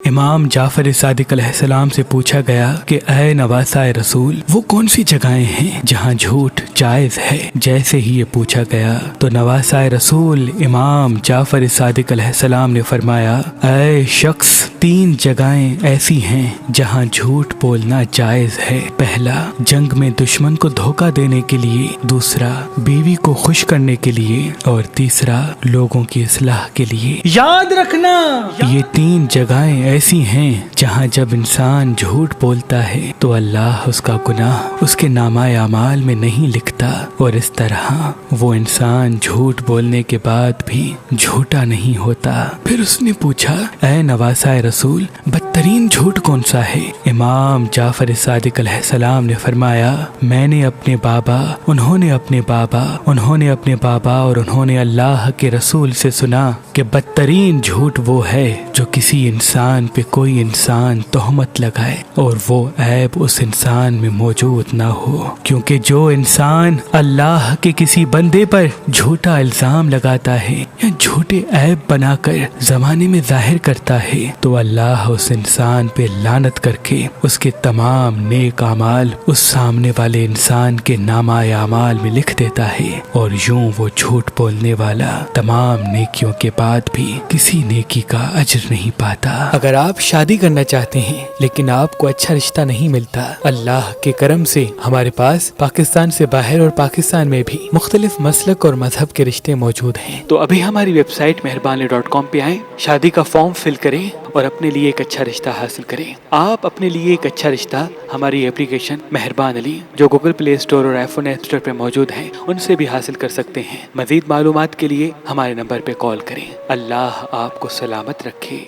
امام جعفر صادق علیہ السلام سے پوچھا گیا کہ اے نواسائے رسول، وہ کون سی جگہیں ہیں جہاں جھوٹ جائز ہے؟ جیسے ہی یہ پوچھا گیا تو نواسائے رسول امام جعفر صادق علیہ السلام نے فرمایا، اے شخص، 3 جگہیں ایسی ہیں جہاں جھوٹ بولنا جائز ہے۔ پہلا، جنگ میں دشمن کو دھوکہ دینے کے لیے، دوسرا، بیوی کو خوش کرنے کے لیے، اور تیسرا، لوگوں کی اصلاح کے لیے۔ یاد رکھنا، یہ 3 جگہیں ایسی ہیں جہاں جب انسان جھوٹ بولتا ہے تو اللہ اس کا گناہ اس کے نامہ اعمال میں نہیں لکھتا، اور اس طرح وہ انسان جھوٹ بولنے کے بعد بھی جھوٹا نہیں ہوتا۔ پھر اس نے پوچھا، اے نواسائے رسول، بدترین جھوٹ کون سا ہے؟ امام جعفر صادق علیہ السلام نے فرمایا، میں نے اپنے بابا، انہوں نے اپنے بابا، انہوں نے اپنے بابا اور انہوں نے اللہ کے رسول سے سنا کہ بدترین جھوٹ وہ ہے جو کسی انسان پہ کوئی انسان تہمت لگائے اور وہ عیب اس انسان میں موجود نہ ہو، کیونکہ جو انسان اللہ کے کسی بندے پر جھوٹا الزام لگاتا ہے یا جھوٹے عیب بنا کر زمانے میں ظاہر کرتا ہے تو اللہ اس انسان پہ لعنت کر کے اس کے تمام نیک اعمال اس سامنے والے انسان کے نامہ اعمال میں لکھ دیتا ہے، اور یوں وہ جھوٹ بولنے والا تمام نیکیوں کے بعد بھی کسی نیکی کا اجر نہیں پاتا۔ اگر آپ شادی کرنا چاہتے ہیں لیکن آپ کو اچھا رشتہ نہیں ملتا، اللہ کے کرم سے ہمارے پاس پاکستان سے باہر اور پاکستان میں بھی مختلف مسلک اور مذہب کے رشتے موجود ہیں، تو ابھی ہماری ویب سائٹ مہربان.com پہ آئیں، شادی کا فارم فل کریں اور اپنے لیے ایک اچھا رشتہ حاصل کریں۔ آپ اپنے لیے ایک اچھا رشتہ ہماری اپلیکیشن مہربان علی جو گوگل پلے اسٹور اور آئی فون ایپ اسٹور پہ موجود ہے ان سے بھی حاصل کر سکتے ہیں۔ مزید معلومات کے لیے ہمارے نمبر پہ کال کریں۔ اللہ آپ کو سلامت رکھے۔